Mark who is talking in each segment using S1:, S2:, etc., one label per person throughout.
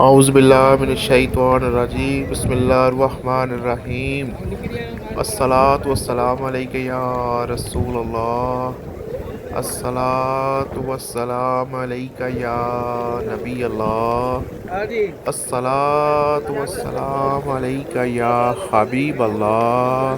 S1: اعوذ باللہ من الشیطان الرجیم بسم اللہ الرحمن الرحیم الصلاۃ والسلام علیک یا رسول اللہ الصلاۃ والسلام علیک یا نبی اللہ الصلاۃ والسلام علیک یا حبیب اللہ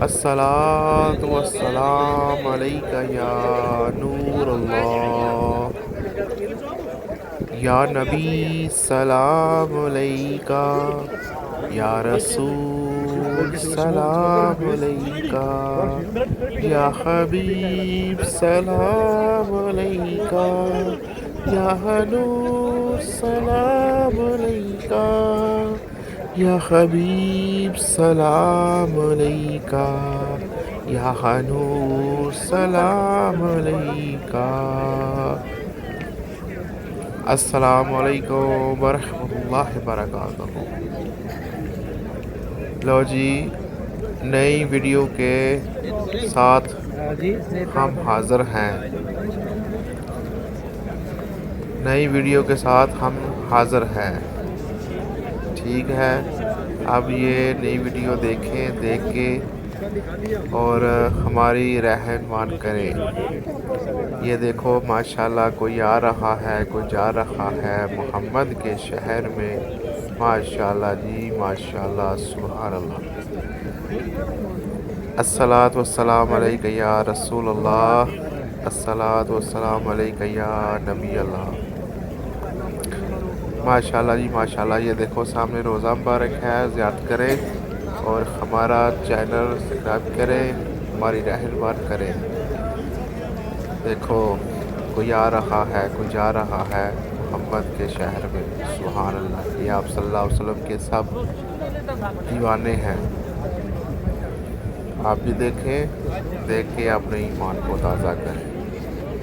S1: الصلاۃ والسلام علیک یا نور اللہ یا نبی سلام علیکہ یا رسول سلام علیکہ یا حبیب سلام علیکہ یا نور سلام علیکہ یا حبیب سلام علیکہ یا نور سلام علیکہ۔ السلام علیکم ورحمۃ اللہ وبرکاتہ۔ لو جی، نئی ویڈیو کے ساتھ ہم حاضر ہیں، نئی ویڈیو کے ساتھ ہم حاضر ہیں، ٹھیک ہے۔ اب یہ نئی ویڈیو دیکھیں، دیکھ کے اور ہماری رہنمائی کریں۔ یہ دیکھو ماشاءاللہ کوئی آ رہا ہے، کوئی جا رہا ہے محمد کے شہر میں، ماشاءاللہ جی ماشاءاللہ، سبحان اللہ۔ الصلاۃ والسلام علیک یا رسول اللہ، الصلاۃ والسلام علیک یا نبی اللہ۔ ماشاءاللہ جی ماشاءاللہ۔ یہ دیکھو سامنے روزہ مبارک ہے، زیارت کریں اور ہمارا چینل سبسکرائب کریں، ہماری رہنمائی کریں۔ دیکھو کوئی آ رہا ہے، کوئی جا رہا ہے محمد کے شہر میں، سبحان اللہ۔ یہ آپ صلی اللہ علیہ وسلم کے سب دیوانے ہیں، آپ بھی دیکھیں، دیکھ کے اپنے ایمان کو تازہ کریں،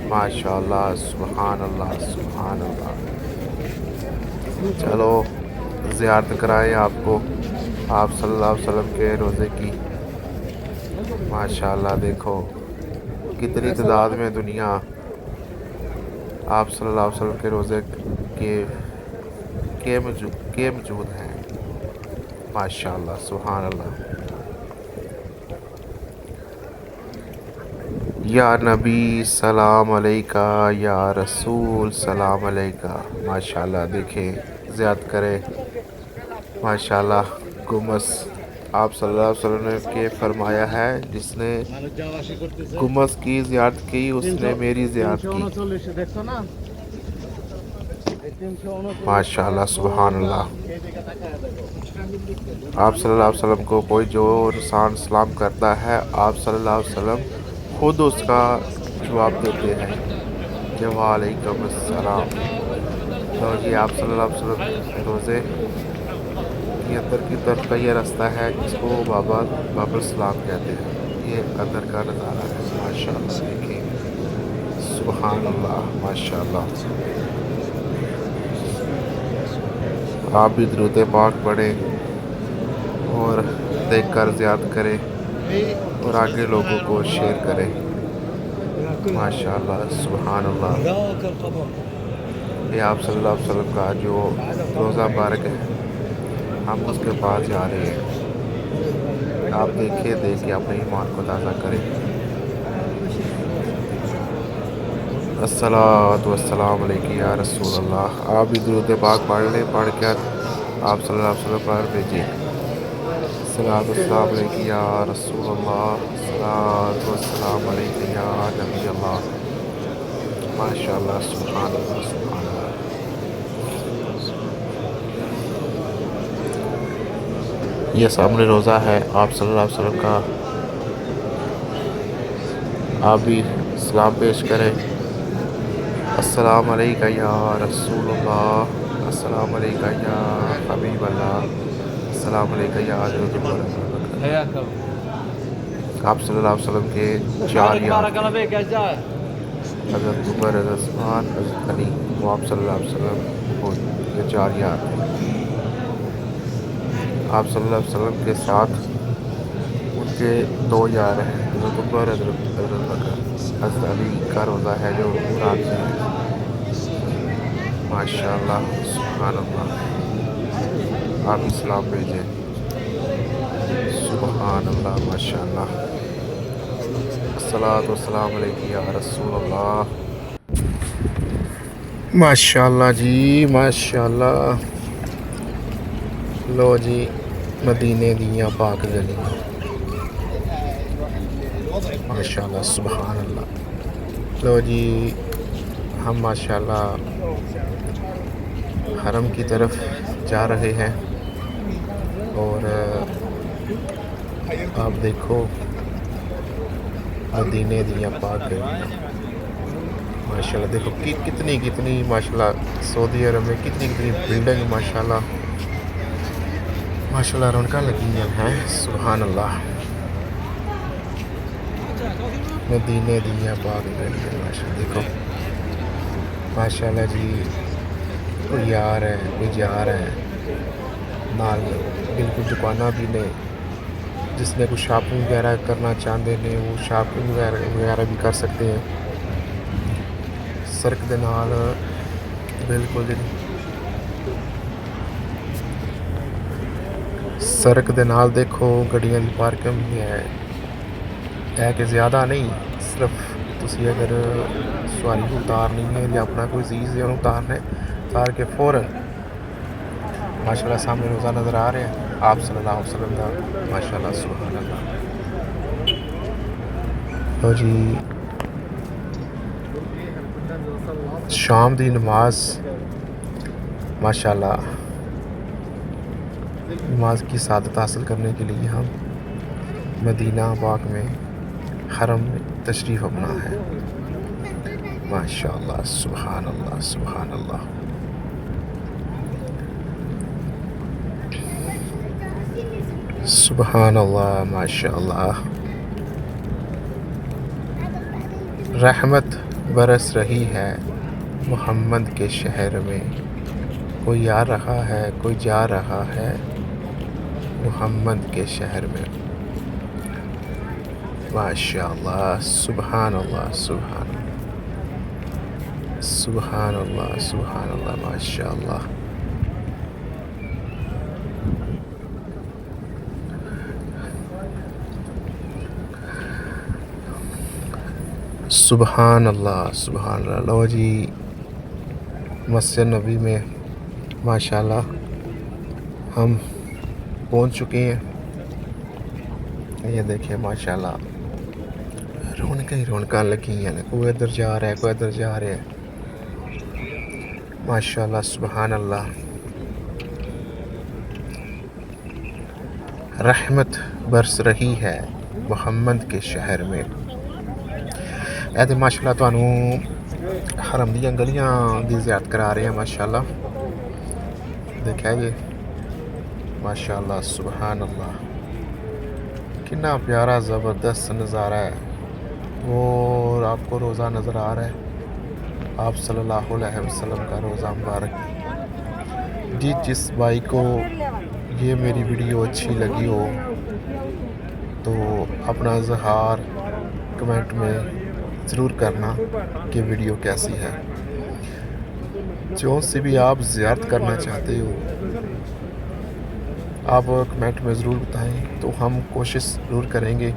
S1: ماشاءاللہ، سبحان اللہ، سبحان اللہ۔ چلو زیارت کرائیں آپ کو، آپ صلی اللہ علیہ وسلم کے روزے کی، ماشاءاللہ۔ دیکھو کتنی تعداد میں دنیا آپ صلی اللہ علیہ وسلم کے روزے کے موجود ہیں، ماشاءاللہ، سبحان اللہ۔ یا نبی سلام علیکہ یا رسول سلام علیکہ، ماشاءاللہ۔ دیکھیں زیارت کریں، ماشاءاللہ۔ گمس آپ صلی اللہ علیہ وسلم نے کے فرمایا ہے، جس نے گمس کی زیارت کی اس نے میری زیارت کی، ماشاءاللہ، سبحان اللہ۔ آپ صلی اللہ علیہ وسلم کو کوئی جو انسان سلام کرتا ہے، آپ صلی اللہ علیہ وسلم خود اس کا جواب دیتے ہیں کہ وعلیکم السلام۔ تو یہ آپ صلی اللہ علیہ وسلم روزے کے اندر کی طرف کا یہ راستہ ہے جس کو باب السلام کہتے ہیں۔ یہ اندر کا نظارہ ہے، ماشاءاللہ، دیکھیں، سبحان اللہ، ماشاءاللہ۔ آپ بھی درود پاک پڑھیں اور دیکھ کر زیارت کریں اور آگے لوگوں کو شیئر کریں، ماشاءاللہ، سبحان اللہ۔ یہ آپ صلی اللہ علیہ وسلم کا جو روزہ مبارک ہے، ہم اس کے پاس جا رہے ہیں، آپ دیکھیں، دیکھ کے اپنے ایمان کو تازہ کریں۔ الصلاۃ والسلام علیک یا رسول اللہ۔ آپ بھی درود پاک پڑھ لیں، پڑھ کر آپ صلی اللہ علیہ وسلم پر بھیجیں۔ الصلاۃ والسلام علیک یا رسول اللہ، الصلاۃ والسلام علیک یا نبی اللہ، ماشاءاللہ، سبحان اللہ، سبحان اللہ۔ یہ سامنے روزہ ہے آپ صلی اللہ علیہ وسلم کا، آپ بھی سلام پیش کریں۔ السلام علیکہ یا رسول اللہ، السلام علیکہ یا حبیب اللہ، السلام علیکہ یا حضرت اللہ۔ آپ صلی اللہ علیہ وسلم کے چار یار، حضرت عمر، حضرت عثمان، حضرت علی، وہ آپ صلی اللہ علیہ وسلم کو یہ چار یار ہیں۔ آپ صلی اللہ علیہ وسلم کے ساتھ ان کے دو یار ہیں، حضرت عمر، حضرت بکر۔ حضرت علی کا روزہ ہے جو قرآن سے ہے، ماشاء اللہ سبحان اللہ، آپ اسلام بھیجیں، سبحان اللہ ماشاء اللہ، الصلاۃ والسلام علیک یا رسول اللہ، ماشاء اللہ جی ماشاء اللہ، لو جی مدینے دیاں پاک گلیاں، ماشاء اللہ سبحان اللہ، لو جی ہم ماشاء اللہ حرم کی طرف جا رہے ہیں، اور آپ دیکھو مدینے دیاں پاک گلیاں، ماشاء اللہ دیکھو کتنی ماشاء اللہ سعودی عرب میں کتنی بلڈنگ ماشاء اللہ رونقاں لگی ہیں، سبحان اللہ، مدینے دیاں پاک گلیاں ماشاء اللہ دیکھو، ماشاء اللہ جی، کوئی آ رہا ہے کوئی جا رہا ہے، نال بالکل دکاناں بھی نے، جس نے کوئی شاپنگ وغیرہ کرنا چاہتے ہیں وہ شاپنگ وغیرہ بھی کر سکتے ہیں، سڑک دے نال بالکل جی سڑک دے نال دیکھو گڈیاں دی پارکنگ بھی ہے کہ زیادہ نہیں، صرف تسی اگر سواری کو اتارنی ہے یا اپنا کوئی چیز ہے انہوں اتارنا ہے، اتار کے فوراً ماشاء اللہ سامنے روزہ نظر آ رہے ہیں آپ صلی اللہ علیہ وسلم دا، ماشاء اللہ سبحان اللہ، تو جی شام دی نماز ماشاء اللہ نماز کی سعادت حاصل کرنے کے لیے ہم مدینہ پاک میں حرم میں تشریف اپنا ہے، ماشاء اللہ سبحان اللہ سبحان اللہ، سبحان اللہ ماشاء اللہ، رحمت برس رہی ہے محمد کے شہر میں، کوئی آ رہا ہے کوئی جا رہا ہے محمد کے شہر میں، ماشاء اللہ سبحان اللہ سبحان اللہ سبحان اللہ سبحان اللہ ماشاء اللہ، سبحان اللہ سبحان اللہ، لو جی مسجد نبی میں ماشاء اللہ ہم پہنچ چکے ہیں، یہ دیکھیں ماشاء اللہ رونقاں لگی ہیں، کوئی ادھر جا رہا ہے کوئی ادھر جا رہا ہے، ماشاء اللہ سبحان اللہ، رحمت برس رہی ہے محمد کے شہر میں، اے تے ماشاء اللہ تانوں حرم دیاں گلیاں دی زیارت کرا رہے ہیں، ماشاء اللہ دیکھا جی ماشاء اللہ سبحان اللہ، کتنا پیارا زبردست نظارہ ہے، اور آپ کو روزہ نظر آ رہا ہے آپ صلی اللہ علیہ وسلم کا روزہ مبارک، جی جس بھائی کو یہ میری ویڈیو اچھی لگی ہو تو اپنا اظہار کمنٹ میں ضرور کرنا کہ ویڈیو کیسی ہے، جو سے بھی آپ زیارت کرنا چاہتے ہو آپ کمنٹ میں ضرور بتائیں، تو ہم کوشش ضرور کریں گے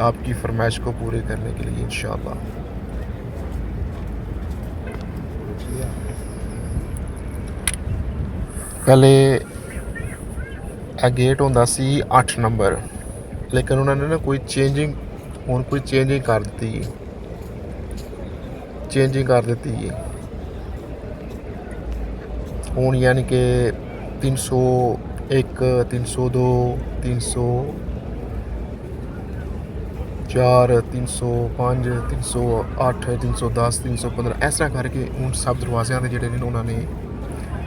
S1: آپ کی فرمائش کو پورے کرنے کے لیے انشاءاللہ۔ پہلے گیٹ ہوندہ سی 8 نمبر، لیکن انہوں نے نا کوئی چینجنگ کر دیتی ہے، ہوں یعنی کہ 301 302 304 305 308 310 315 اس طرح کر کے ہوں سب دروازیاں دے جڑے نے انہوں نے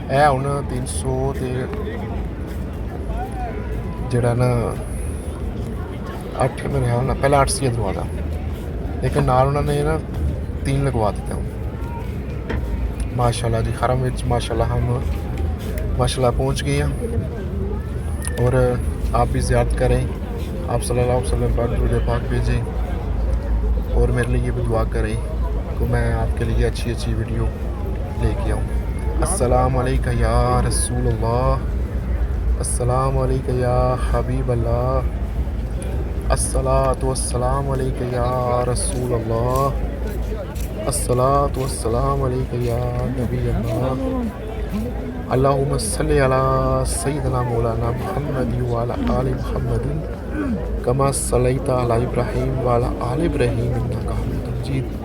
S1: اے ہن 300 تے جڑا نا 8 میرے خیال پہلے 8 سی دروازہ، لیکن نال انہوں نے نا 3 لگوا دیتا ہوں، ماشاء اللہ جی حرم وچ ماشاء اللہ ہم ماشاء اللہ پہنچ گئے ہیں، اور آپ بھی زیارت کریں، آپ صلی اللہ علیہ وسلم پر درود پاک بھیجیں، اور میرے لیے بھی دعا کریں کہ میں آپ کے لیے اچھی ویڈیو لے کے آؤں۔ السلام علیکہ یا رسول اللہ، السلام علیکہ یا حبیب اللہ، الصلاۃ والسلام علیکہ یا رسول اللہ، الصلاۃ والسلام علیکہ یا نبی اللہ، اللہم صلی علی سیدنا مولانا محمد وعلی آل محمد کما صلیت علی ابراہیم وعلی آل ابراہیم انک حمید مجید،